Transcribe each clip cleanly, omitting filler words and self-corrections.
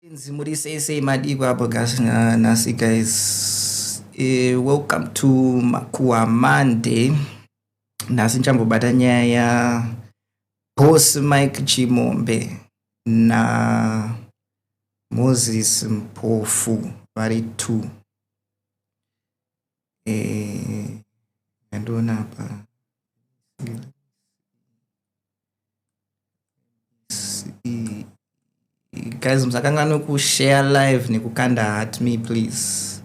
Say madiko hapo guys nasi guys. Welcome to Makua Monday. Nasi nchambobata nyaya ya boss Mike Chimombe na Moses Mpofu vari 2. Ndona hapa. Guys, msakangano ku share live nikukanda at me please.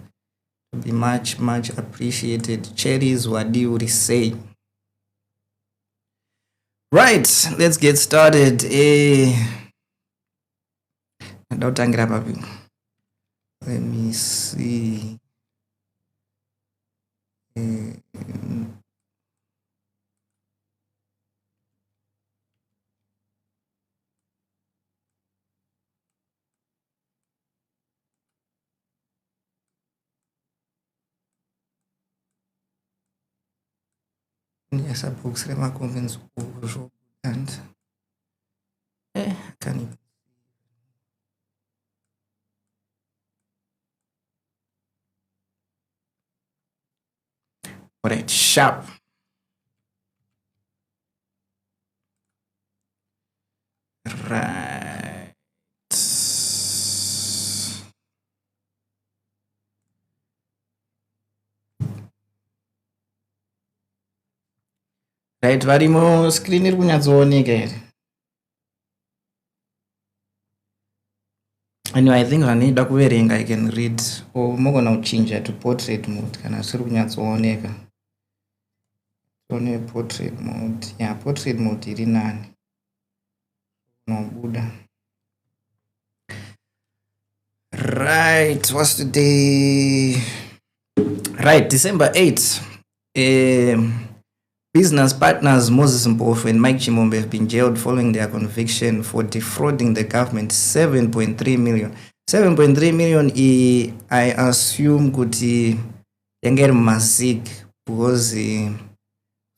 Would be much appreciated. Cherries wadi say. Right, let's get started. Let me see. Yes, I books my comments and can you all right, sharp. Right. Right, varimo screen iri kunyatsooneka here. Anyway, I think vanoida kuverenga I can read or mogona kuchinja to portrait mode kana zviri kunyatsooneka. One portrait mode. Yeah, portrait mode iri nani. Nobuda. Right, what's the day? Right, December 8th. Business partners Moses Mpofu and Mike Chimombe have been jailed following their conviction for defrauding the government 7.3 million. 7.3 million I assume kuti yangeri masik because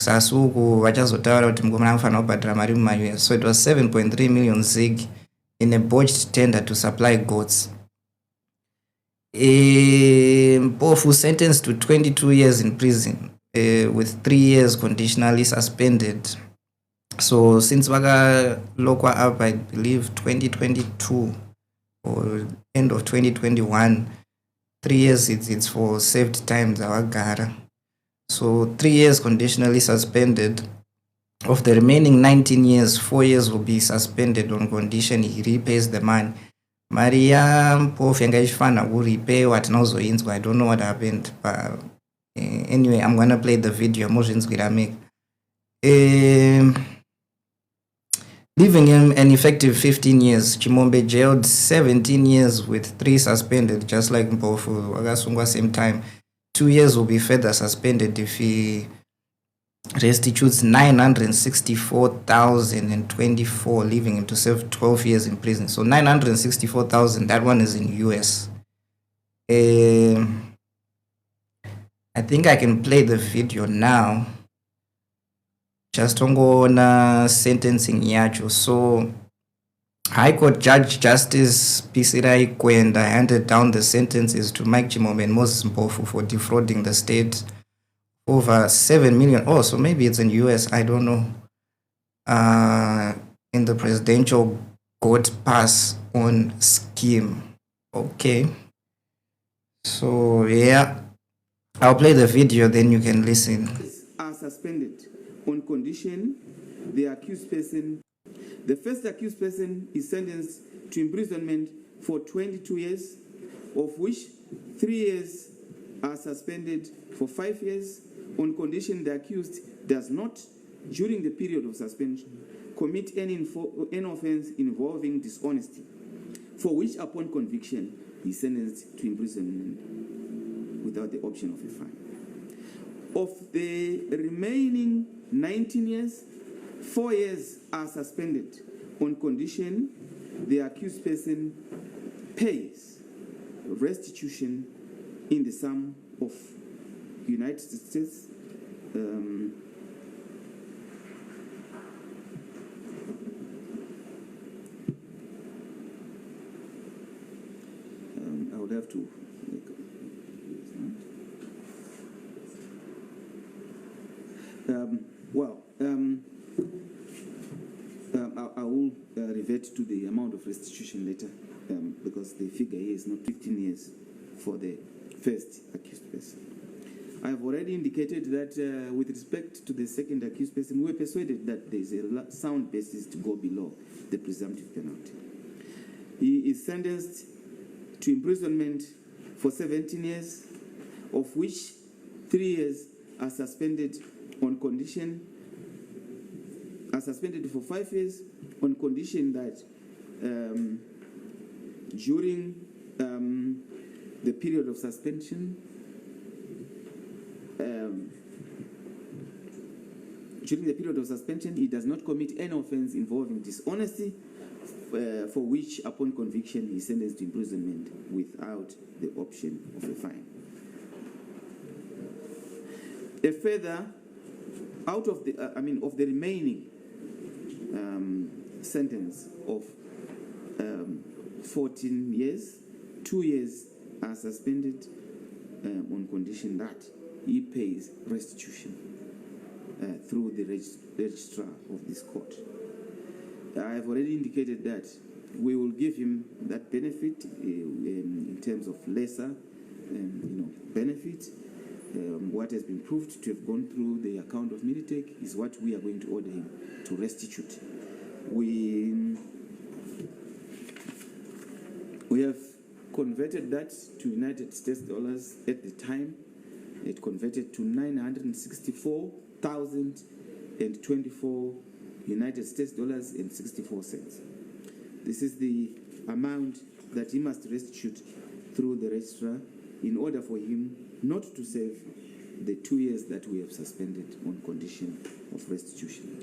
sasuku vachazotaura kuti mungomana kufanira kubhadhara mari muma-US. So it was 7.3 million zig in a botched tender to supply goods. Mpofu sentenced to 22 years in prison. With 3 years conditionally suspended. So since Vaga Lokwa up, I believe 2022 or end of 2021, 3 years it's for saved times Awagara. So 3 years conditionally suspended. Of the remaining 19 years, 4 years will be suspended on condition he repays the money. Maria Mpofu yangayifana will repay what knows. I don't know what happened, but anyway, I'm gonna play the video. Motions will make leaving him an effective 15 years. Chimombe jailed 17 years with 3 suspended, just like Mpofu. Agasungwa same time. 2 years will be further suspended if he restitutes 964,024, leaving him to serve 12 years in prison. So 964,000. That one is in US. I think I can play the video now. Just on sentencing yacho. So High Court Judge Justice Pisirai Kwenda handed down the sentences to Mike Chimombe and Moses Mpofu for defrauding the state over 7 million. Oh, so maybe it's in US, I don't know. In the presidential gold pass on scheme. Okay. So yeah. I'll play the video, then you can listen. Are suspended on condition the accused person. The first accused person is sentenced to imprisonment for 22 years, of which 3 years are suspended for 5 years on condition the accused does not, during the period of suspension, commit any offense involving dishonesty, for which upon conviction he is sentenced to imprisonment without the option of a fine. Of the remaining 19 years, 4 years are suspended on condition the accused person pays restitution in the sum of United States Well, I will revert to the amount of restitution later, because the figure here is not 15 years for the first accused person. I have already indicated that with respect to the second accused person, we were persuaded that there is a sound basis to go below the presumptive penalty. He is sentenced to imprisonment for 17 years, of which 3 years are suspended on condition, are suspended for 5 years on condition that during the period of suspension, he does not commit any offense involving dishonesty, for which, upon conviction, he is sentenced to imprisonment without the option of a fine. A further, out of the, of the remaining sentence of 14 years, 2 years are suspended on condition that he pays restitution through the registrar of this court. I have already indicated that we will give him that benefit in terms of lesser benefit. What has been proved to have gone through the account of Minitek is what we are going to order him to restitute. We have converted that to United States dollars at the time. It converted to 964,024 United States dollars and 64 cents. This is the amount that he must restitute through the registrar in order for him not to serve the 2 years that we have suspended on condition of restitution.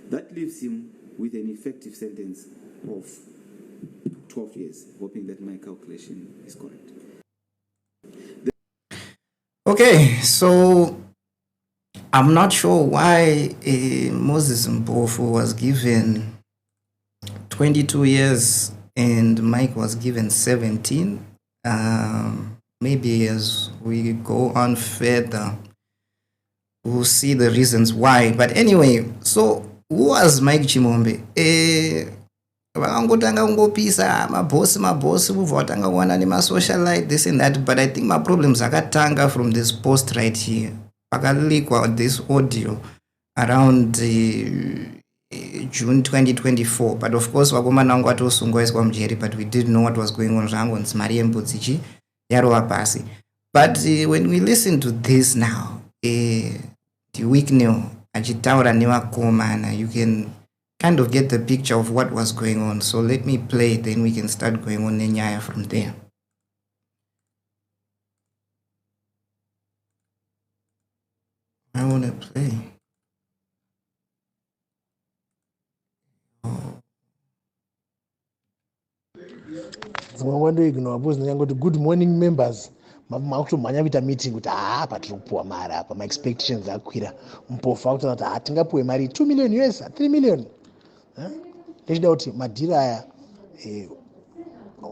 That leaves him with an effective sentence of 12 years, hoping that my calculation is correct. Okay, so I'm not sure why Moses Mpofu was given 22 years and Mike was given 17. Maybe as we go on further, we'll see the reasons why. But anyway, so who was Mike Chimombe? Vakangotanga kungopisa mabosi kubva watanga kuwana nemasocialite this and that, but I think my problems akatanga from this post right here. Pakaleakwa this audio around June 2024, but of course vakomana vangu vatosungwa iswa mujeri, but we didn't know what was going on. Zvangonzi mari yembudzichi yarova pasi. But when we listen to this now, the Wicknell achitaura nevakomana, you can kind of get the picture of what was going on. So let me play, then we can start going on nenyaya from there. I want to play. Good morning, members. Makutomhanya kuita meeting kuti patiri kupuwa mari apa, my expectations akwira. Mpofu akutaura kuti hatingapuwe mari 2 million US, 3 million. Ndechida kuti madhiri aya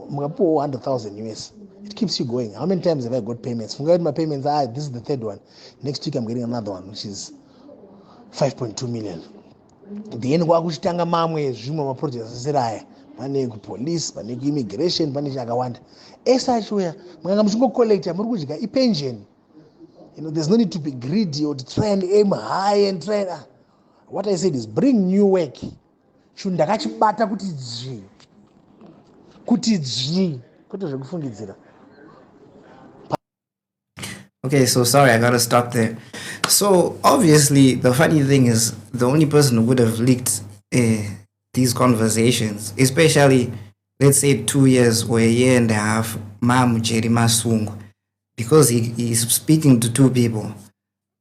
mukapuwa 100,000 US, it keeps you going. How many times have I got payments? Funga kuti my payments, this is the third one. Next week I'm getting another one, which is 5.2 million. Then kwakuchitanga mamwe zvimwe maprojects asiri aya. Pane kupolice, pane kuimmigration, pane chakawanda. Esa achiuya mwanga muchingocollecta muri kudya ipension. There's no need to be greedy or to try and aim high and try and, what I said is bring new work. Chinhu ndakachibata kuti dzvi kwete zvekufungidzira. Okay, so sorry, I gotta stop there. So obviously the funny thing is the only person who would have leaked these conversations, especially let's say 2 years or a year and a half, Mamu Jerry Masungu, because he is speaking to two people,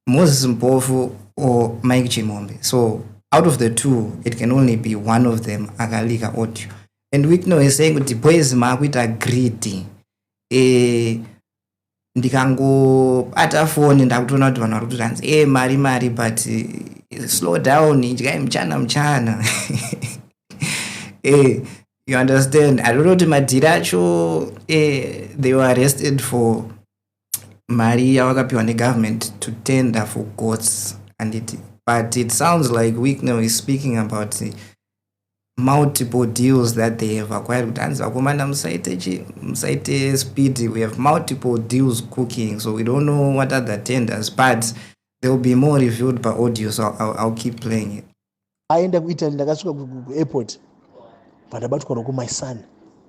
Moses Mpofu or Mike Chimombe. So out of the two, it can only be one of them akalika audio. And Wickno is saying kuti boys makuita greedy. Ndikangobata phone ndakutoona kuti vanhu vari kutoranzi mari but slow down, idyai mchana. You understand? I don't know to Madiracho, they were arrested for Maria Wakapiwane government to tender for goats, and it but it sounds like Wicknow is speaking about the multiple deals that they have acquired. Speed, we have multiple deals cooking, so we don't know what are the tenders, but there will be more reviewed by audio, so I'll keep playing it. aenda kuitaly ndakasvika kuairport pandabatwa roko my son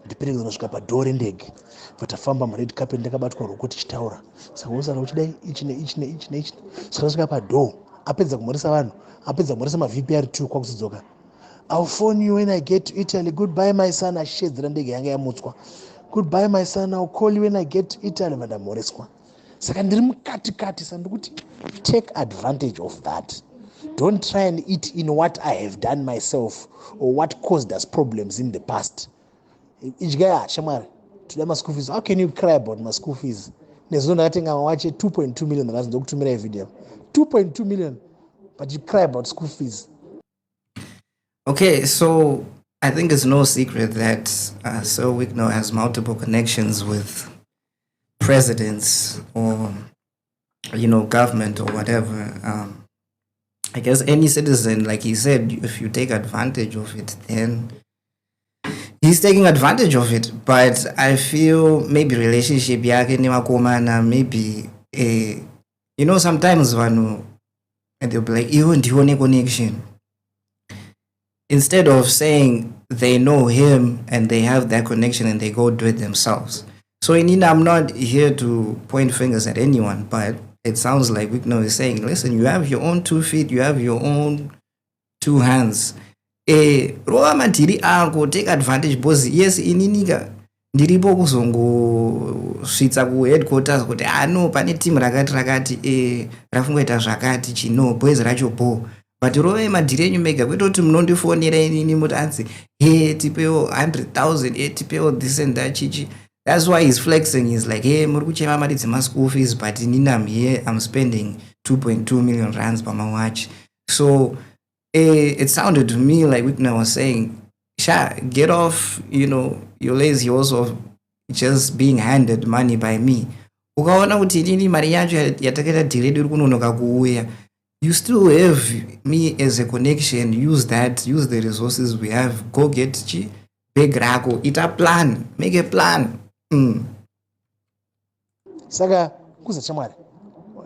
ndiperekedza nosvika padhoo rendege patafamba mured carpet ndakabatwa roko tichitaura saka usaka uchidai ichi neichi neichi neichi saka ndasvika padhoo apedza kumhoresa vanhu apedza kumhoresa mavpr2 kwakusidzoka I'll phone you when I get to Italy. Goodbye, my son. Ashedzera ndege yanga yamutswa. Goodbye, my son. I'll call you when I get to Italy. Vandamoreswa. Saka ndiri mukati saka ndikuti take advantage of that. Don't try and eat in what I have done myself or what caused us problems in the past. Ichigaya shamari. Today my school fees. How can you cry about my school fees? Nezo ndakatenga wache 2.2 million ndakazi ndokutumira video. 2.2 million. But you cry about school fees. Okay, so I think it's no secret that Sir Wicknow has multiple connections with presidents or, government or whatever. I guess any citizen, like he said, if you take advantage of it, then he's taking advantage of it. But I feel maybe relationship yake ni wakomana, maybe, sometimes vanu, and they'll be like, you ndione connection. Instead of saying they know him and they have that connection and they go do it themselves. So I'm not here to point fingers at anyone, but it sounds like Wicknow is saying, listen, you have your own 2 feet, you have your own 2 hands. Roa matiri ango take advantage because yes, ininika ndiripo kuzongosvitsa ku headquarters kuti no pane team rakati rafungoita zvakati chino boys racho bo. But rove madhiri enyu mega kwetoti munondifonera inini muti anzi tipewo 100,000 tipewo this and that chichi. That's why he's flexing. He's like, muri kuchema mari dzema school fees, but inini I'm here, I'm spending 2.2 million rands per my watch. So it sounded to me like Wicknow was saying, Sha, get off, your lazy horse of just being handed money by me. Ukaona kuti inini mari yacho yatakaita dhiredi uri kunonoka kuuya, you still have me as a connection. Use that, use the resources we have. Go get big rako, ita plan, make a plan. Saka kuza chamwari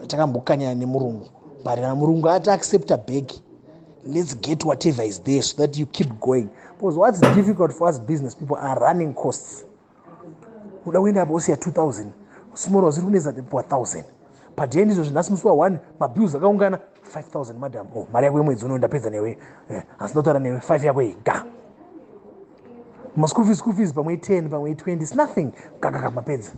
takambokanya nemurungu but kana murungu ati accepta beg, let's get whatever is there so that you keep going, because what's difficult for us business people are running costs. Uda kuenda apo usiya 2000 small was runeza po 1000 but then izvo zvinasimuswa 1 mabills akaungana 5000 madam. Mari yako yemwedzi uno ndapedza newe asi ndotaura newe 5 yako yega. School fees pamwe 10 pamwe 20 it's nothing kakaka mapedza.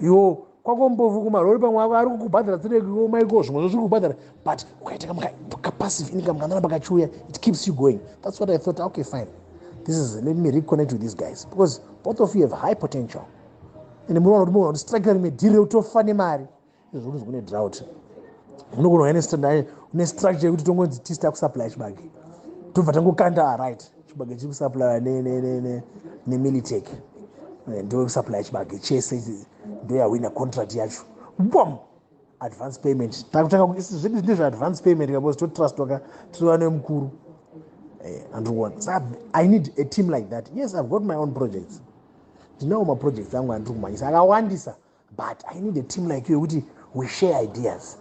Yo kwako mbovu kumarori pamwe ari kukubhadhara tsirekiwo maiko zvimwe zviri kubhadhara but ukaita passive income kanana pakachuya it keeps you going. That's what I thought. Okay, fine, let me reconnect with these guys because both of you have high potential and munoona kuti munoona kuti strike rimwe dhiri rekutofa nemari izvo kuti kune drought unogona une structure yekuti tongonzi tisita kusupply chibage tobva tangokanda right chibage chiri kusupply nemilitech ndo kusupply chibage chese ndo yawina contract yacho bom advance payment takutanga zvedu zvine zvaadvance payment because totrustwaka tiriva nemukuru andikuona. Saka I need a team like that. Yes, I've got my own projects, ndinawo maprojects angu andiri kumanyisa akawandisa, but I need a team like you kuti we share ideas.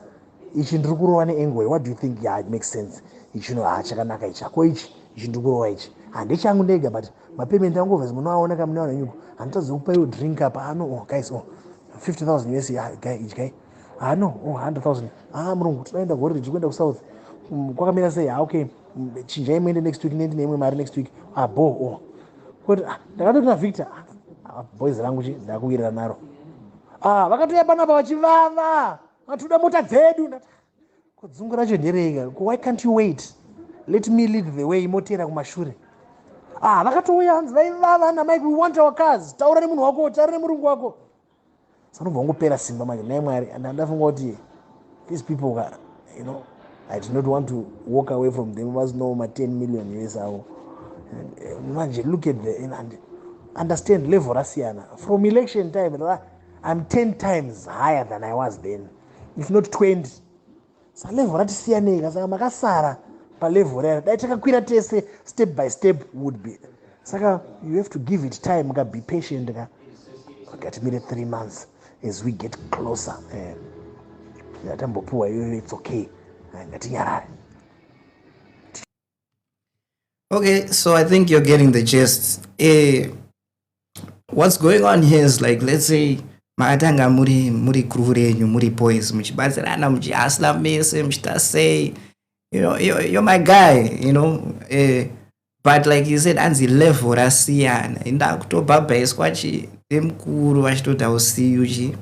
Ichi ndiri kurova neangle, what do you think? Yeah, it makes sense. Ichi chakanaka ichi ako ichi ndiri kurova ichi handichangu ndega, but mapayment angu overs munoaona kamunaona nyuko handitadzi kupa iwo drink apa guys 50,000 US ichi guy no 100,000 murungu tinoenda gori tichikuenda kusouth kwakamira sei okay chinjai muende next week nendi neimwe mari next week kuti ndakatoti naVictor boys rangu ndakuwirira naro vakatouya panapa vachivava vatoda mota dzedu kudzungu racho ndereika. Why can't you wait? Let me lead the way. Motera kumashure vakatouya hanzi vaivava na Mike, we want our cars. Taura nemunhu wako, taura nemurungu wako. Sanobva ngopera simba manje naye Mwari, and ndafunga kuti these people I do not want to walk away from them. Must know my 10 million US avo. Manje look at and understand level rasiyana. From election time I'm 10 times higher than I was then, if not 20. saka level ratisiyanei saka makasara palevel rayo dai takakwira tese step by step would be saka you have to give it time ka be patient ka ngatimire 3 months as we get closer yatambopuwa iyoyo it's okay ngatinyarare. Okay, so I think you're getting the gist. What's going on here is like, let's say makatanga muri crew renyu muri boys muchibatsirana muchihasla mese muchita say, you know, you're my guy, you know. But like you said, anzi level rasiyana inda kutobhabhaiswa emukuru vachitoti I'll see you chi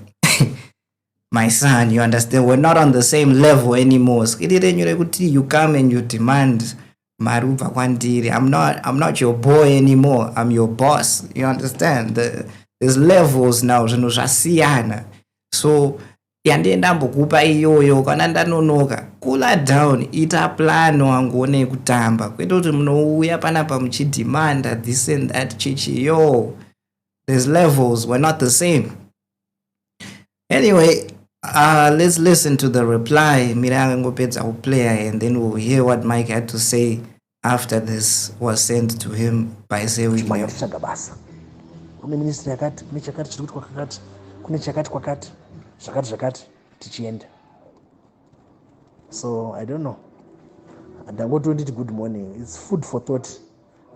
my son, you understand, we're not on the same level anymore. Skiri renyu rekuti you come and you demand marubva kwandiri. I'm not your boy anymore, I'm your boss, you understand. There's levels now, zvinhu zvasiyana. So yandee ndambokupa iyoyo kana ndanonoka, cooler down, ita plano angone kutamba, kwete kuti munouya panapa muchidhimanda this and that chichi. Yo, there's levels, we're not the same. Anyway, let's listen to the reply. Mirangopedza player, and then we'll hear what Mike had to say after this was sent to him by Sewi. Kune ministry yakati, kune chakati chiri kuitwa kakati, kune chakati kwakati, zvakati tichienda. So I don't know. Ndangotonditi good morning. It's food for thought.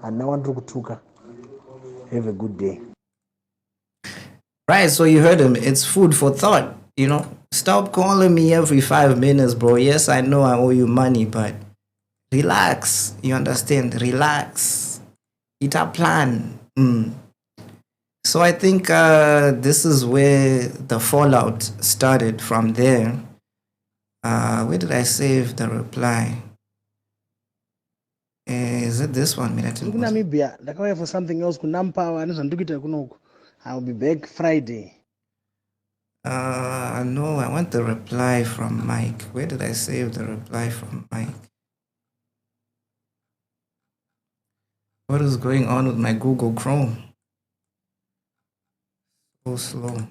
And now ndiri kutuka. Have a good day. Right, so you heard him. It's food for thought. You know, stop calling me every 5 minutes, bro. Yes, I know I owe you money, but relax. You understand? Relax. It's a plan. So I think this is where the fallout started from there. Where did I save the reply? Is it this one? Namibia, ndakauya for something else kunampower nezvandikuita kunoku. I'll be back Friday. No, I want the reply from Mike. Where did I save the reply from Mike? What is going on with my Google Chrome? So slow.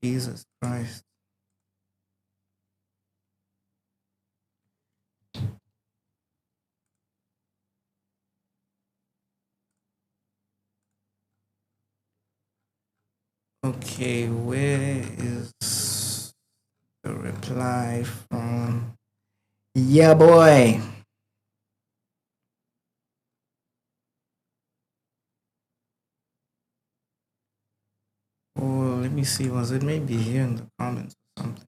Jesus Christ. Okay, where is the reply from? Yeah, boy. Oh, let me see. Was it maybe here in the comments or something?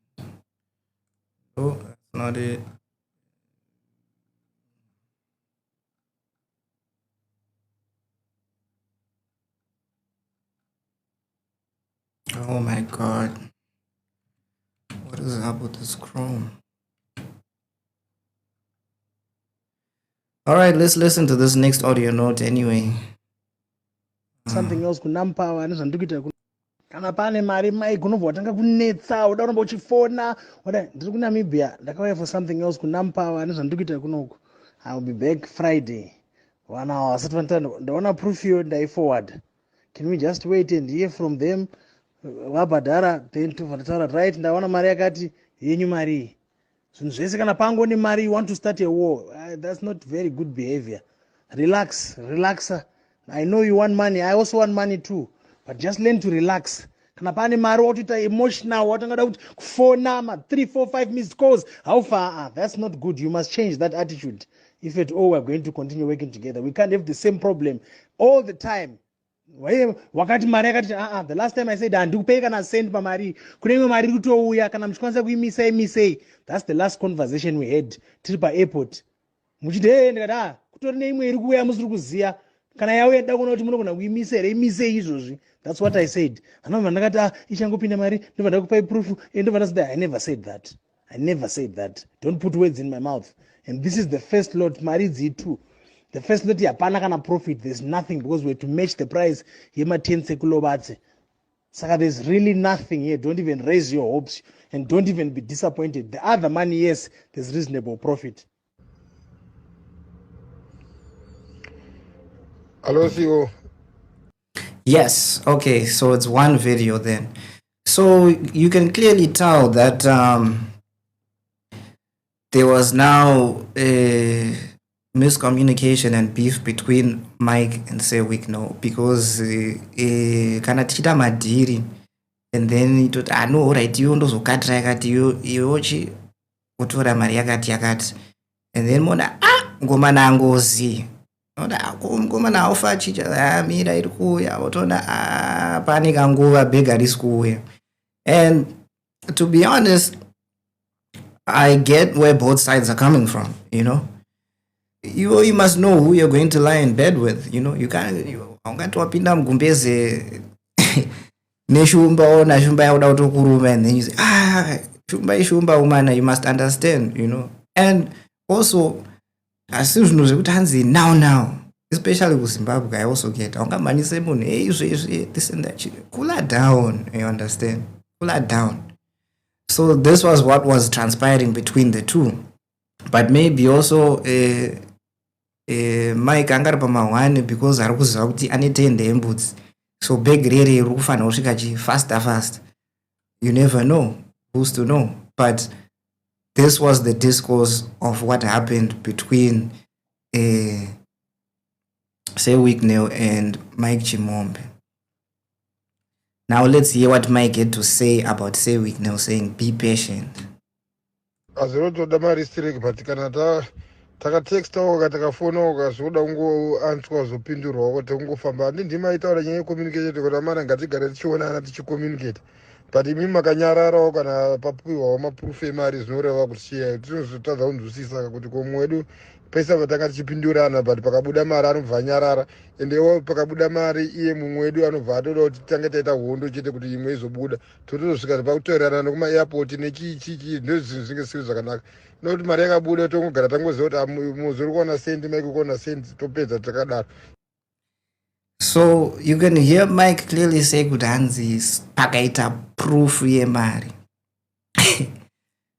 Oh, that's not it. Oh my God. What is up with this Chrome? All right, let's listen to this next audio note anyway. Something else kunampower nezvandikuita kana pane mari mai gunobva watanga kunetsa uda kuramba uchifona ndiri kunamibia ndakauya for something else kunampower nezvandikuita kunoku. I'll be back Friday. 1 hour asati ndaona proof yo ndaiforward. Can we just wait and hear from them? Wabhadhara then tobva right, ndaona mari yakati yenyu mari. Zvinhu zvese kana pangoni mari, you want to start a war. That's not very good behavior. Relax. I know you want money, I also want money too, but just learn to relax. Kana pane mari watoita emotional, watangada kuti kufona 3, 4, 5 missed calls, how far? That's not good. You must change that attitude. If at all we're going to continue working together, we can't have the same problem all the time. Wakati mari yakati the last time I said handikupei kana send pamari, kune imwe mari kutouya kana muchikwanisa kuimisei. That's the last conversation we had tiri paairport. Muchiti ndikati kutori neimwe iri kuuya musiri kuziya, kana yauya da kuona kuti munogona kuimisa here imisei izvozvi. That's what I said. Anobva ndakati ichangopinda mari ndobva ndakupai proof ndobva ndasida. I never said that. Don't put words in my mouth. And this is the first lot, mari idzi 2. The first lot hapana kana profit, there's nothing, because we have to match the price yema 10 sekulobatse. Saka there's really nothing here. Don't even raise your hopes and don't even be disappointed. The other money, yes, there's reasonable profit. Hello, CEO. Yes, okay, so it's one video then. So you can clearly tell that there was now a miscommunication and beef between Mike and Sewick now, because kana tichita madhiri and then itoti no right iwo ndozokatira yakati iwochi kutora mari yakati and then mona ngomana angozi oda ngomana aufa achicha mira iri kuuya otoona pane kanguva bhega risi kuuya. And to be honest, I get where both sides are coming from, you know. You must know who you're going to lie in bed with, you know. You can't, ungati wapinda mgumbeze neshumba ona shumba yauda kutokuruma, and then you say shumba umana, you must understand, you know. And also asi zvinhu zvekuti hanzi now especially kuZimbabwe I also get aungamanise munhu izvezvi this and that, cooler down, you understand, cooler down. So this was what was transpiring between the two, but maybe also Mike angari pamahwani because ari kuziva kuti anetende embudzi, so beg rere iri kufanira kusvika fast. You never know, who's to know, but this was the discourse of what happened between Sewick and Mike Chimombe. Now let's hear what Mike had to say about Sewick saying be patient. Azirotoda mari strike but kana takatextawo katakafonawo kazoda kungoanswa zopindurwa kuti ungofamba ndindima itaura nyaya yecommunicate kuti amana ngatigare tichionana tichicommunicate, but imi makanyararawo kana papiwawo mapurufu emari zvinoreva kuti chiya tinozotadza kunzwisisa kuti komwe wedu pesa patanga tichipindurana but pakabuda mari anobva anyarara, endewo pakabuda mari iye mumwe wedu anobva atoda kuti tange taita hondo chete kuti imwe izobuda totozosvika pakutorerana nekuma-airport nechichichi ndozvinhu zvinge siri zvakanaka. Nokuti mari yakabuda tongogara tangoziva kuti muzi uri kuona sendi maiki kuona sendi topedza takadaro. So you can hear Mike clearly say kuti hanzi pakaita proof yemari.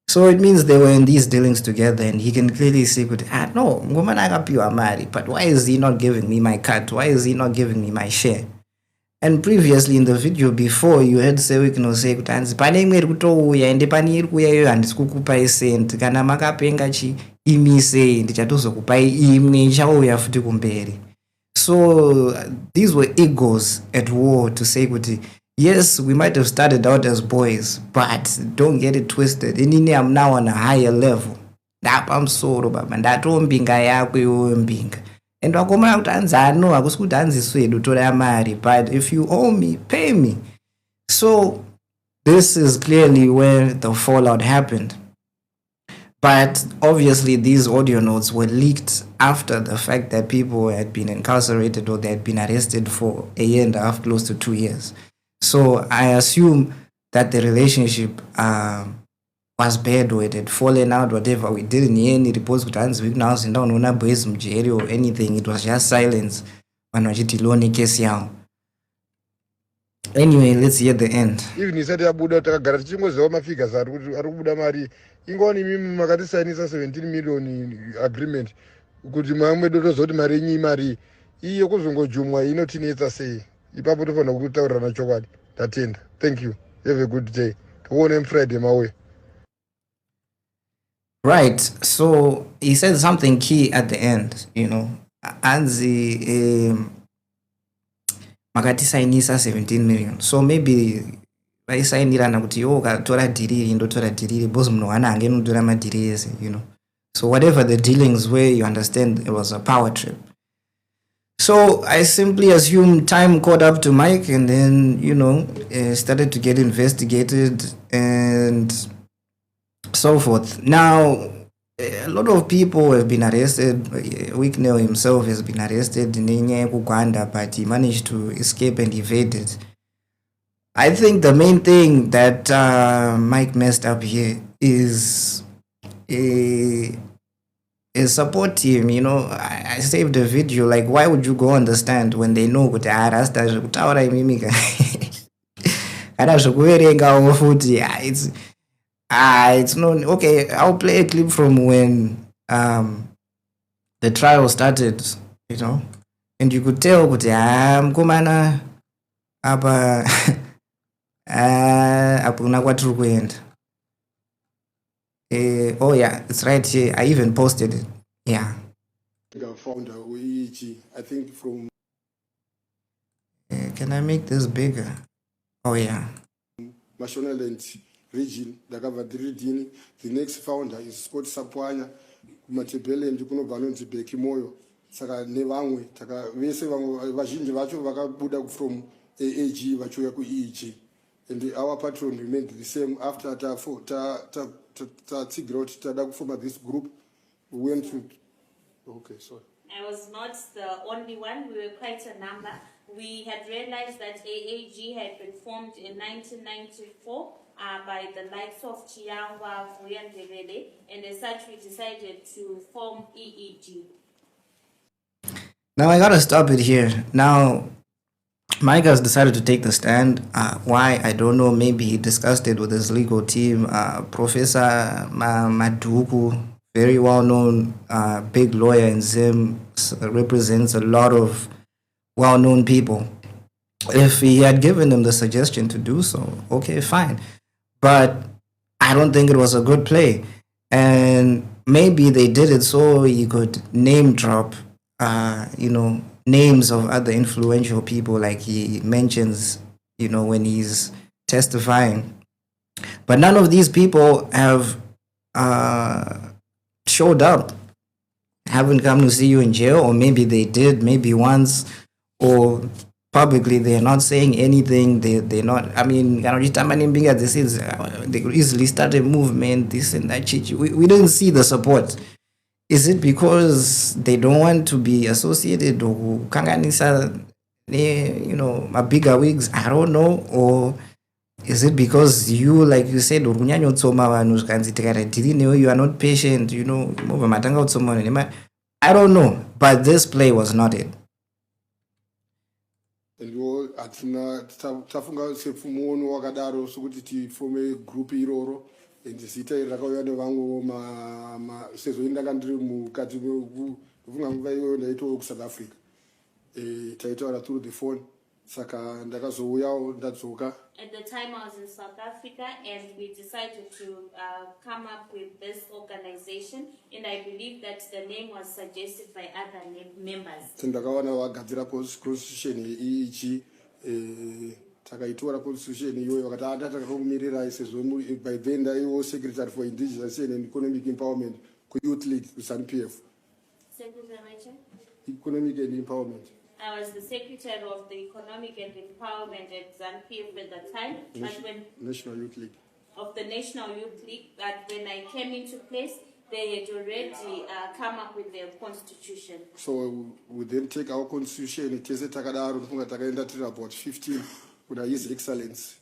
So it means they were in these dealings together, and he can clearly say kuti no ngomana akapiwa mari, but why is he not giving me my cut? Why is he not giving me my share? And previously in the video before, you heard Sewick say kuti hanzi pane imwe iri kutouya ende pane iri kuuya iyo handisi kukupai sendi, kana makapenga imise ndichatozokupai imwe ichauya futi kumberi. So these were egos at war to say kuti yes, we might have started out as boys, but don't get it twisted. Inini I'm now on a higher level. Ndapamsoro baba ndatombinga yako iwewe mbinga. And wakomana kuti hanzi hakusi kuti hanzi swedu tora mari, but if you owe me, pay me. So this is clearly where the fallout happened. But obviously these audio notes were leaked after the fact that people had been incarcerated or they had been arrested for a year and a half, close to 2 years. So I assume that the relationship was bad, or it had fallen out, whatever. We didn't hear any reports with hands week now, and down on boys mjeri or anything. It was just silence. Anyway, let's hear the end. Even isati yabuda takagara tichingoziva mafigures ari kubuda mari ingoni mimi makatisainisa 17 million agreement kuti mamwe dotozoti mari yenyu mari iye kuzongojumwa inotinetsa sei. Ipapo tofanira kutaurirana chokwadi. Tatenda. Thank you. Have a good day. Tuone Friday mawe. Right. So he said something key at the end, you know. Anzi makatisainisa 17 million. So maybe vaisainirana kuti ukatora dhiriri ndotora dhiriri bosi munhu wana hange notora madhiri ese, you know. So whatever the dealings were, you understand, it was a power trip. So I simply assume time caught up to Mike, and then, you know, started to get investigated and so forth. Now, a lot of people have been arrested. Wicknell himself has been arrested in Uganda, but he managed to escape and evade it. I think the main thing that Mike messed up here is support team. You know, I saved a video. Like, why would you go on the stand when they know kuti rasta zvekutaura imimika kana zvekuverengawo futi it's not okay. I'll play a clip from when the trial started, you know, and you could tell kuti mukomana apa Apuna kwatiri kuenda. Oh yeah, it's right here. I even posted it. Yeah. Founder EEG, I think from Can I make this bigger? Oh yeah. Mashonaland region, Dagavadiridini. The next founder is Scott Sapwanya, Matebele and Jukuno Balonzi Bekimoyo. Saka nevamwe taka vese vazhinji vacho vakabuda from AAG vachiuya kuEEG, and our patron remained the same. After tatsigira kuti tada kufoma this group, we went to sorry. I was not the only one. We were quite a number. We had realized that AAG had been formed in 1994 by the likes of Chiangwa, Vuyandevele, and as such we decided to form EEG. Now I gotta stop it here. Now, Mike has decided to take the stand. Why? I don't know. Maybe he discussed it with his legal team. Professor Maduku, very well-known big lawyer in Zim, represents a lot of well-known people. If he had given them the suggestion to do so, okay, fine. But I don't think it was a good play. And maybe they did it so he could name drop names of other influential people, like he mentions, when he's testifying. But none of these people have showed up, haven't come to see you in jail, or maybe they did, maybe once, or publicly they're not saying anything. They're not. I mean, this is they could easily start a movement, this and that. We didn't see the support. Is it because they don't want to be associated or kanganisa, a bigger wigs? I don't know. Or is it because you, like you said, you are not patient, I don't know. But this play was not it. And tafunga sefumono wakadaro sokuti tifome group iroro ndisita rakauya nevangu sezoenda kandiri mukati kufunga nguva iyoyo ndaitowo kuSouth Africa taitaura through the phone, saka ndakazouyawo ndadzoka. At the time I was in South Africa, and we decided to come up with this organization, and I believe that the name was suggested by other members. Ndakawana wagadzira constitution yeEEG, takaitora constitution iyoyo vakati atakakumirira sezvo by then ndaiwo secretary for indigenous and economic empowerment kuYouth League kuZANU-PF. Secretary? Economic and empowerment. I was the secretary of the economic and empowerment at ZANU-PF at the time. National Youth League. Of the National Youth League, but when I came into place, they had already come up with their constitution. So we then take our constitution, it is about 15, with His Excellency.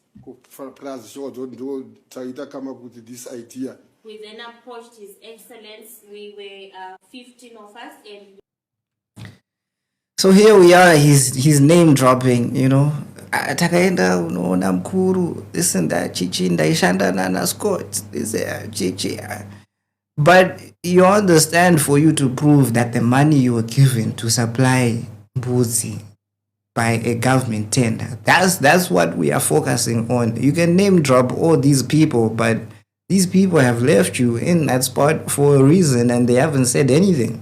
Come up with this idea. We then approached His Excellency. We were 15 of us, and so here we are, he's name dropping, Takaenda unoona mkuru, this and that, chichi ndaishanda na Scott, this chichi. But you understand, for you to prove that the money you were given to supply Mbuzi by a government tender, that's what we are focusing on. You can name drop all these people, but these people have left you in that spot for a reason, and they haven't said anything.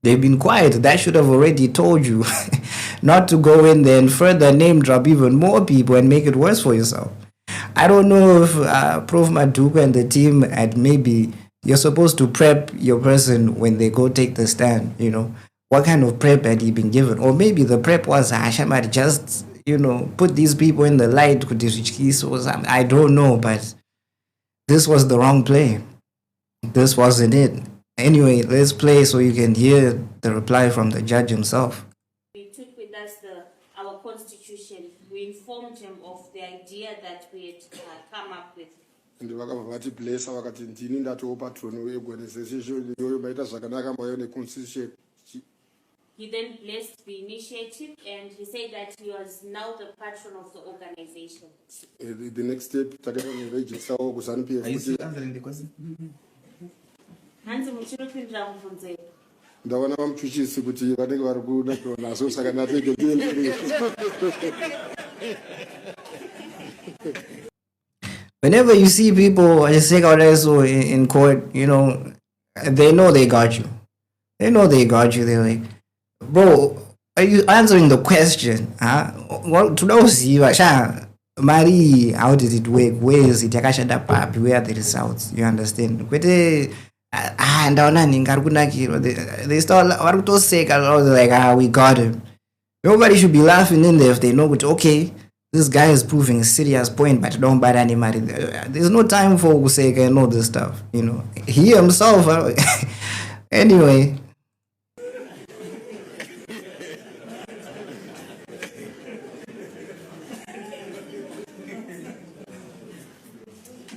They've been quiet. That should have already told you not to go in there and further name drop even more people and make it worse for yourself. I don't know if Prof. Maduku and the team had maybe, you're supposed to prep your person when they go take the stand, What kind of prep had he been given? Or maybe the prep was, Hashem just, put these people in the light. I don't know, but this was the wrong play. This wasn't it. Anyway, let's play so you can hear the reply from the judge himself. We took with us our constitution. We informed him of the idea that we had come up with. And vakavati bless vakati ndini ndatowo patron weorganization iyoyo maita zvakanaka mauya neconstitution. He then blessed the initiative, and he said that he was now the patron of the organization. The next step, takaenda neregistawo kuZANU-PF. Are you still answering the question? Hanzi muchiripindira mubvunzo. Ndawana vamuchuchisi kuti vanenge vari kuda nazo saka ndatenge Whenever you see people in court, you know, they know they got you. They know they got you. They're like, bro, are you answering the question? Huh? Well, to those you Mari, how did it work? Where is it? Yakashada papi, where are the results? You understand? Kwete, ndaona ningari kunakirwa. They start like, we got him. Nobody should be laughing in there if they know which, okay, this guy is proving a serious point, but don't bite anybody. There's no time for say I know this stuff, you know. He himself anyway.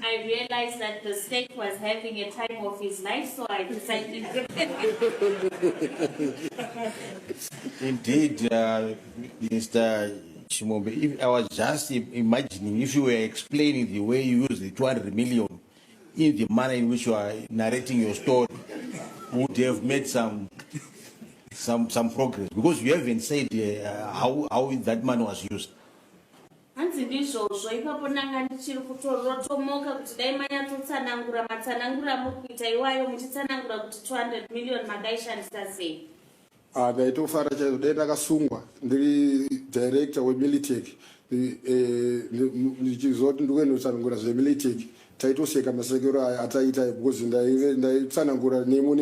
I realized that the state was having a time of his life, so I decided. Indeed, Mr. Chimombe, if I was just imagining if you were explaining the way you use the 200 million in the manner in which you are narrating your story, would have made some progress, because you haven't said how that money was used. Hanzi ndizvozvo ipapo ndanga ndichiri kutorotomoka kuti dai manyatotsanangura matsanangura muri kuita iwayo muchitsanangura kuti 200 million makaishandisa sei. Ndaitofara chaizvo dai ndakasungwa ndiri director weMilitech ndichizoti ndikuendotsanangura zveMilitech taitoseka masekero aya ataita because ndaitsanangura nemu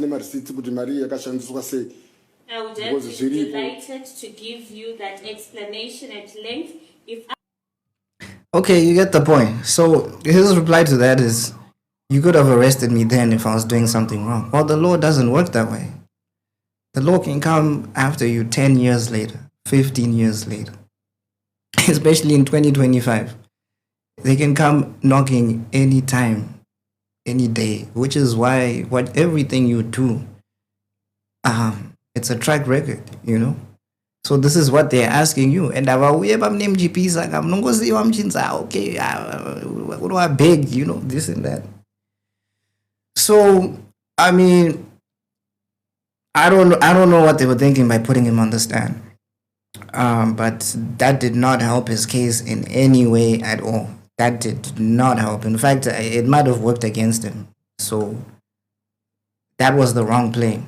nemarisiti kuti mari yakashandiswa sei. I would have been delighted to give you that explanation at length. Okay, you get the point. So his reply to that is, you could have arrested me then if I was doing something wrong. Well, the law doesn't work that way. The law can come after you 10 years later, 15 years later, especially in 2025. They can come knocking any time, any day, which is why everything you do, it's a track record, you know. So this is what they're asking you. And okay, what do I beg, you know, this and that. So, I mean, I don't know what they were thinking by putting him on the stand. But that did not help his case in any way at all. That did not help. In fact, it might have worked against him. So that was the wrong play.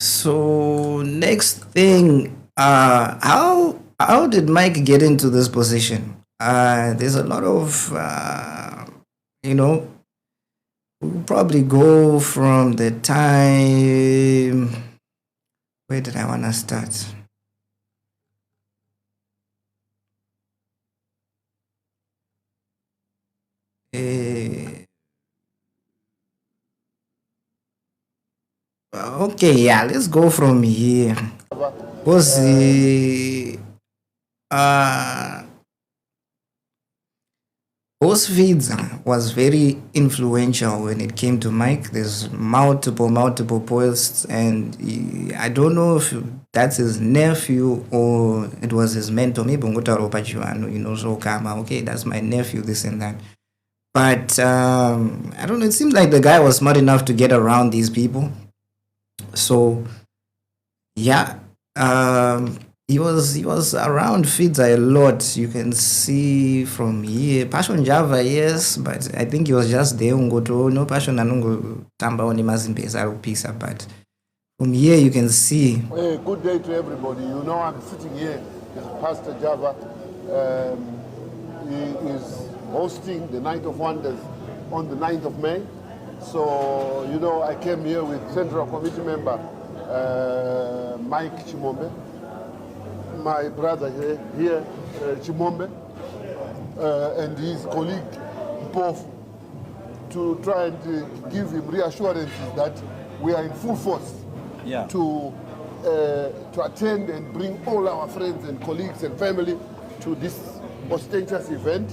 So next thing, how did Mike get into this position? There's a lot of, you know, we'll probably go from the time, where did I want to start? Okay, yeah, let's go from here. Was Feeds was very influential when it came to Mike. There's multiple posts, and I don't know if that's his nephew or it was his mentor. Maybe you know, so Kama, okay, that's my nephew, this and that. But I don't know, it seems like the guy was smart enough to get around these people. So yeah, he was around Feeds a lot. You can see from here. Passion Java, yes, but I think he was just there. No passion anungo tamba oni mazimpesa pisa. But from here you can see. Good day to everybody. You know, I'm sitting here with Pastor Java. He is hosting the Night of Wonders on the 9th of May. So, you know, I came here with Central Committee member Mike Chimombe, my brother here Chimombe, and his colleague Pof, to try and give him reassurances that we are in full force to attend and bring all our friends and colleagues and family to this auspicious event.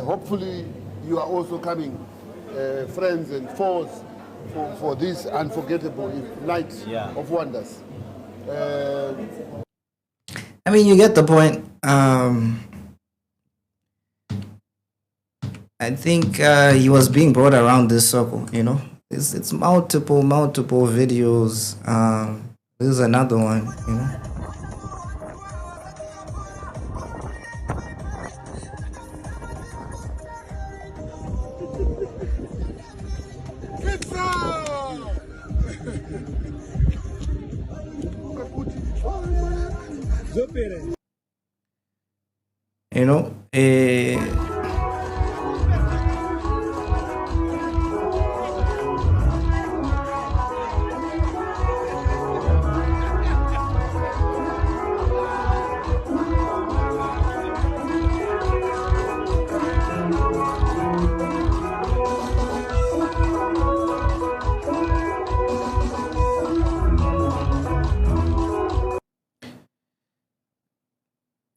Hopefully, you are also coming, friends and foes, for this unforgettable night of wonders. I mean, you get the point. I think he was being brought around this circle, you know. It's multiple videos. This is another one, you know. You know,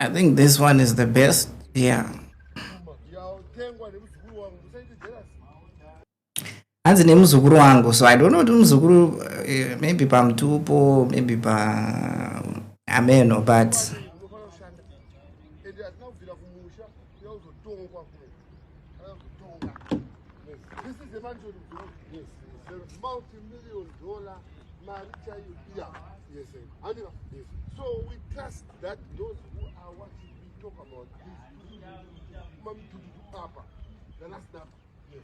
I think this one is the best. Yeah. Hanzi nemuzukuru wangu, so I don't know kuti muzukuru maybe pamtupo, maybe pa ameno, but This is the man to yes, the multi-million dollar marital yeah, yes, yes. So we trust that those who are watching we talk about this Papa, the last number. Yes.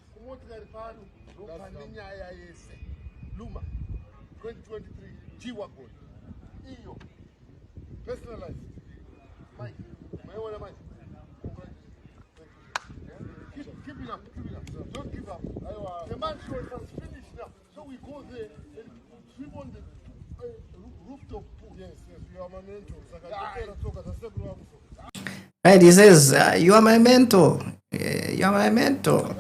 Luma 2023 G-Wagon. Iyo. Personalized. Mike. Mike. Keep it up. Don't give up. The man show has finished now. So we go there and swim on the rooftop pool. Yes, you are my mentor. right, he says, you are my mentor. You are my mentor.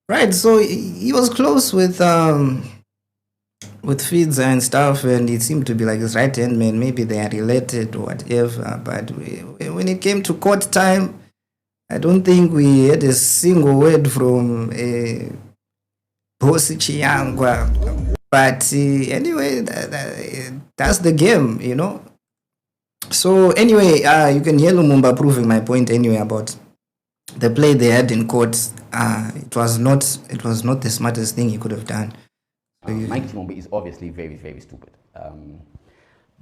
Right, so he was close with Fidza and stuff, and it seemed to be like his right hand man. Maybe they are related or whatever. But when it came to court time, I don't think we had a single word from Bosi Chiyangwa. But anyway, that's the game, you know. So anyway, you can hear Lumumba proving my point anyway about the play they had in court. It was not the smartest thing he could have done. Mike Chimombe is obviously very, very stupid.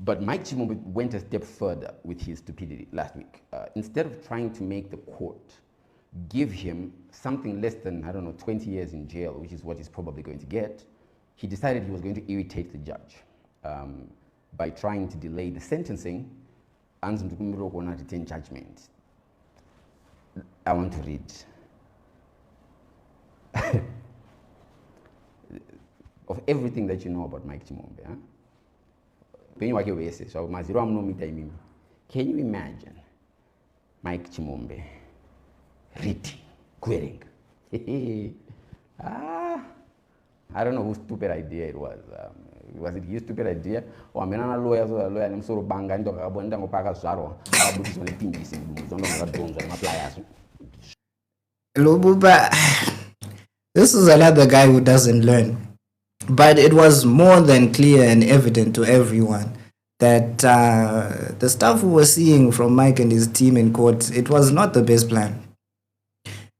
But Mike Chimombe went a step further with his stupidity last week. Instead of trying to make the court give him something less than, 20 years in jail, which is what he's probably going to get, he decided he was going to irritate the judge by trying to delay the sentencing and retain judgment. I want to read. Of everything that you know about Mike Chimombe, can you imagine Mike Chimombe reading, querying? I don't know whose stupid idea it was. Was it his stupid idea? Or a lawyer, I'm sort of banga and Lububa, this is another guy who doesn't learn. But it was more than clear and evident to everyone that the stuff we were seeing from Mike and his team in court, it was not the best plan.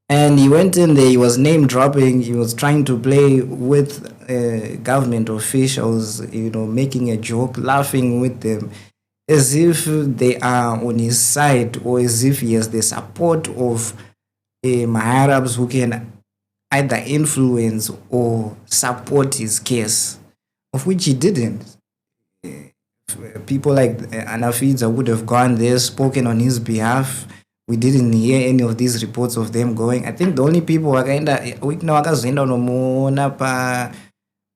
And he went in there, he was name dropping, he was trying to play with government officials, making a joke, laughing with them, as if they are on his side or as if he has the support of Maharabs who can either influence or support his case, of which he didn't. People like Anafidza would have gone there, spoken on his behalf. We didn't hear any of these reports of them going. I think the only people wakaenda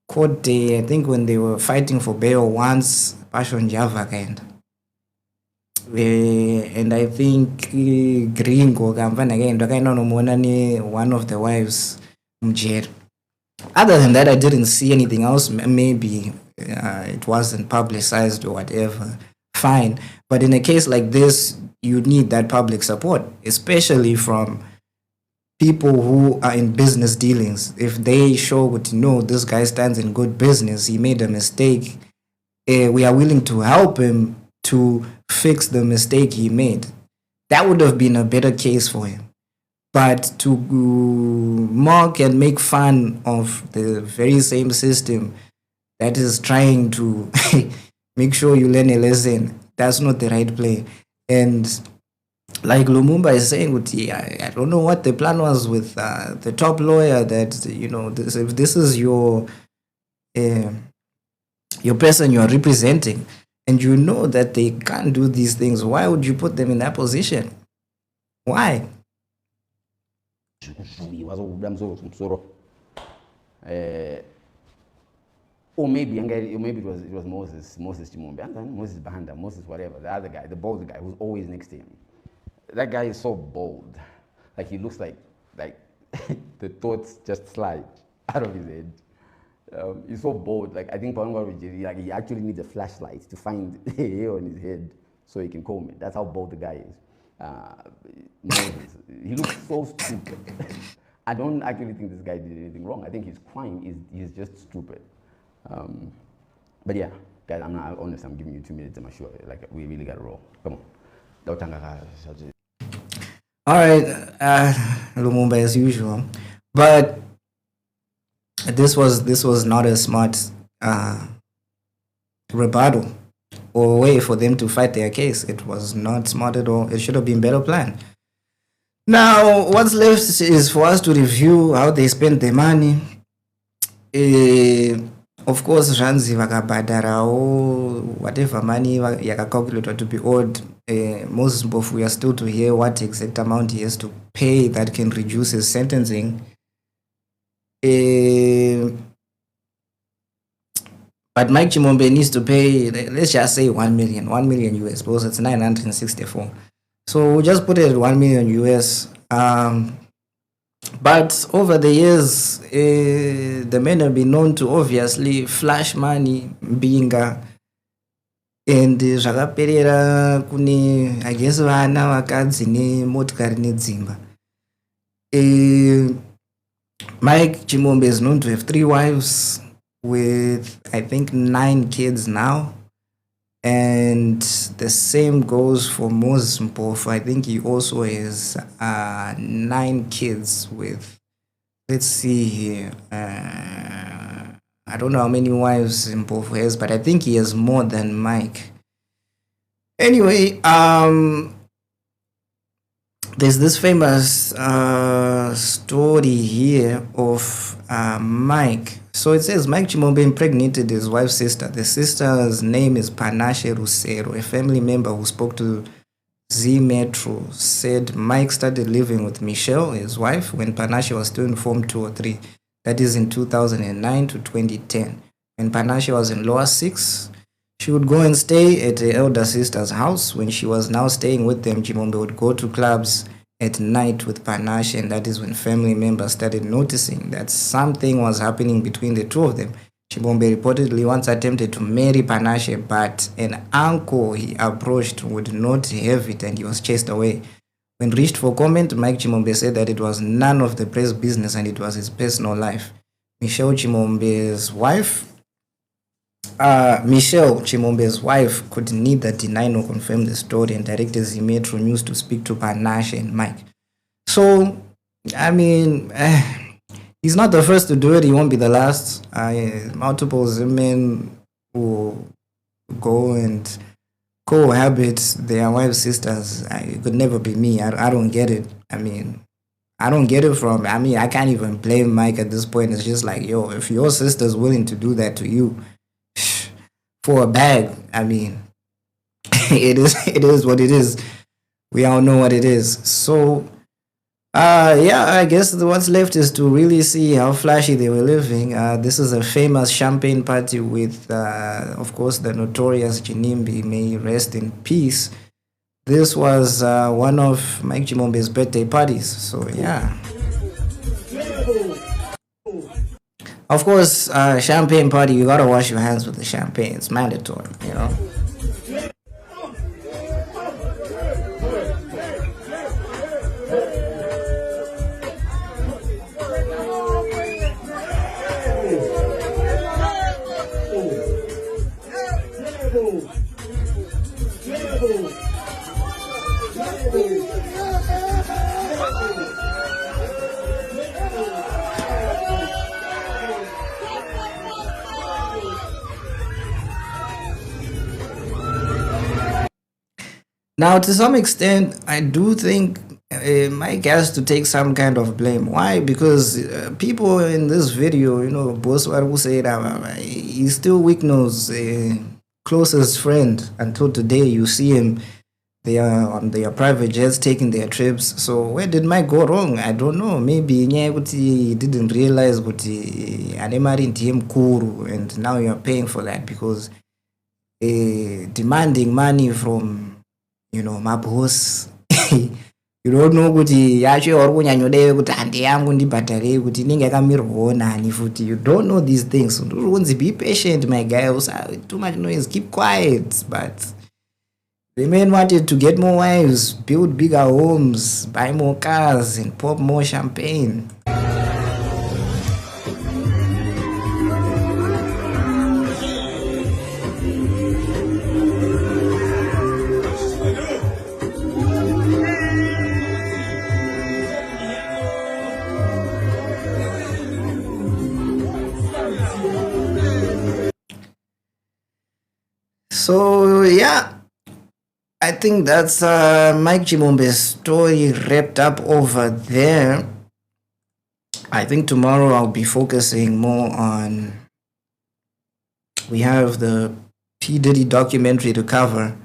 court day, I think when they were fighting for bail once, Passion Java kind. And I think Gringo one of the wives mjeri. Other than that, I didn't see anything else. Maybe it wasn't publicized or whatever. Fine. But in a case like this, you need that public support, especially from people who are in business dealings. If they show this guy stands in good business, he made a mistake, we are willing to help him to fix the mistake he made. That would have been a better case for him. But to mock and make fun of the very same system that is trying to make sure you learn a lesson, that's not the right play. And like Lumumba is saying, I don't know what the plan was with the top lawyer, that if this is your person you are representing, and you know that they can't do these things, why would you put them in that position? Why? Or maybe it was Moses Chimombe, Moses Bahanda, Moses whatever, the other guy, the bald guy who's always next to him. That guy is so bold. Like he looks like the thoughts just slide out of his head. He's so bold. Like I think like he actually needs a flashlight to find the hair on his head so he can comb it. That's how bold the guy is. Moses, he looks so stupid. I don't actually think this guy did anything wrong. I think his crime is just stupid. But yeah, guys, I'm not honest. I'm giving you 2 minutes. I'm sure. Like we really gotta roll. Come on. All right, Lumumba as usual, but this was not a smart rebuttal or way for them to fight their case. It was not smart at all. It should have been better planned. Now, what's left is for us to review how they spent their money. Of course, Ranzi vakabhadharawo whatever money yakacalculated to be owed. Moses Mpofu, we are still to hear what exact amount he has to pay that can reduce his sentencing. But Mike Chimombe needs to pay, let's just say 1 million US, because it's 964. So we'll just put it at 1 million US. But over the years, the men have been known to obviously flash money, Mbinga, and zvakaperera kune I guess vana vakadzi nemotikari nedzimba. Mike Chimombe is known to have 3 wives with I think 9 kids now, and the same goes for Moses Mpofu. I think he also has 9 kids with, let's see here, I don't know how many wives Mpofu has, but I think he has more than Mike. Anyway, there's this famous story here of Mike. So it says Mike Chimombe impregnated his wife's sister. The sister's name is Panashe Rusero. A family member who spoke to Z Metro said Mike started living with Michelle, his wife, when Panashe was still in Form 2 or 3. That is in 2009 to 2010. When Panashe was in lower 6, she would go and stay at her elder sister's house. When she was now staying with them, Chimombe would go to clubs at night with Panashe, and that is when family members started noticing that something was happening between the two of them. Chimombe reportedly once attempted to marry Panashe, but an uncle he approached would not have it, and he was chased away. When reached for comment, Mike Chimombe said that it was none of the press business and it was his personal life. Michelle Chimombe's wife could neither deny nor confirm the story and directed Z Metro News to speak to Panashe and Mike. So, I mean, he's not the first to do it. He won't be the last. Multiple women who go and cohabit their wives' sisters. It could never be me. I don't get it. I mean, I don't get it from, I can't even blame Mike at this point. It's just like, yo, if your sister's willing to do that to you for a bag, it is what it is. We all know what it is. So, I guess what's left is to really see how flashy they were living. This is a famous champagne party with, of course, the notorious Chinimbi, may he rest in peace. This was one of Mike Chimombe's birthday parties. So, yeah. Of course, champagne party, you gotta wash your hands with the champagne. It's mandatory, you know. Now, to some extent, I do think Mike has to take some kind of blame. Why? Because people in this video, Boss Waru said he's still Wicknow's closest friend until today. You see him, they are on their private jets taking their trips. So where did Mike go wrong? I don't know. Maybe he didn't realize what Anemari him kuru, and now you're paying for that because demanding money from my boss. You don't know kuti yacho uri kunyanyodei kuti handi yangu ndibhadharei kuti inenge yakamirwawo nani futi. You don't know these things. So be patient, my guy. Too much noise, keep quiet. But the man wanted to get more wives, build bigger homes, buy more cars, and pop more champagne. So yeah, I think that's Mike Chimombe's story wrapped up over there. I think tomorrow I'll be focusing more on, we have the P. Diddy documentary to cover.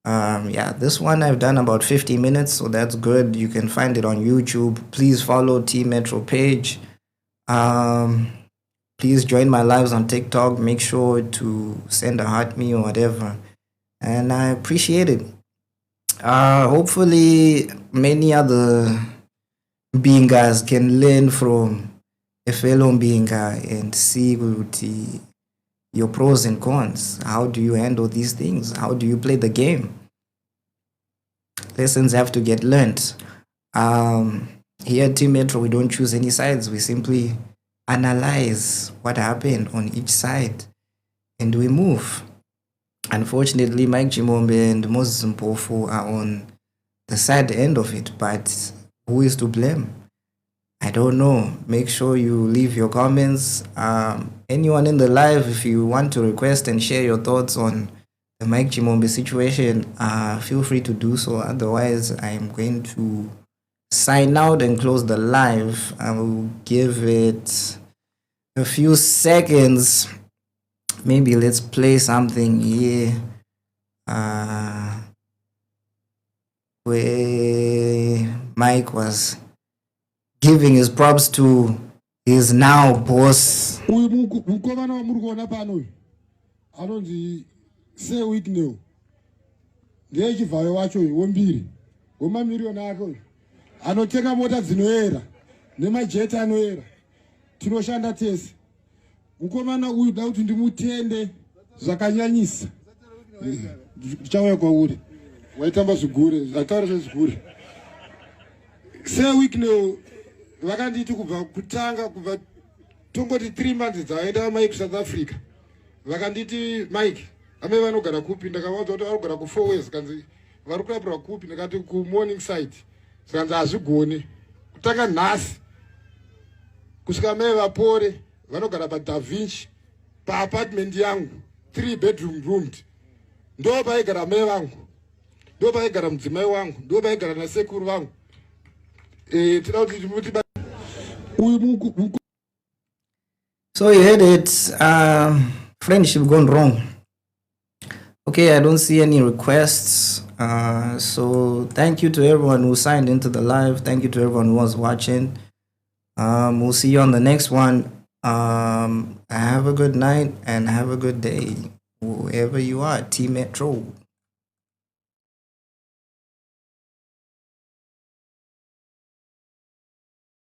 Yeah, this one I've done about 50 minutes, so that's good. You can find it on YouTube. Please follow T Metro page. Please join my lives on TikTok. Make sure to send a heart me or whatever. And I appreciate it. Hopefully many other Bingas can learn from a fellow Binga and see your pros and cons. How do you handle these things? How do you play the game? Lessons have to get learned. Here at Team Metro, we don't choose any sides. We simply analyze what happened on each side and we move. Unfortunately, Mike Chimombe and Moses Mpofu are on the sad end of it, but who is to blame? I don't know. Make sure you leave your comments. Anyone in the live, if you want to request and share your thoughts on the Mike Chimombe situation, feel free to do so. Otherwise, I'm going to sign out and close the live. I will give it a few seconds. Maybe let's play something here where Mike was giving his props to his now boss. Anotenga mota dzinoera nemajeti anoera tinoshanda tese. Mukomana uyu da kuti ndimutende zvakanyanyisa. Ndichauya kwauri waitamba zvigure zvataura zvezvigure. Weekneo vakanditi kubva kutanga kubva tongoti 3 months dzaenda Mike South Africa. Vakanditi Mike ame vanogara kupi, ndakavaudza kuti vanogara ku 4 ways kanzi vari kurapirwa kupi, ndakati ku Morning Side. Saka hazvigoni kutanga nhasi kusvika mai vapore vanogara paDa Vinci paapartment yangu 3 bedroom roomed. Ndo paigara mai vangu, ndo paigara mudzimai wangu, ndo paigara nasekuru vangu. Tinoda kuti timuti So you heard it. Friendship gone wrong. Okay, I don't see any requests. So thank you to everyone who signed into the live. Thank you to everyone who was watching. We'll see you on the next one. Have a good night and have a good day, wherever you are. Team Metro.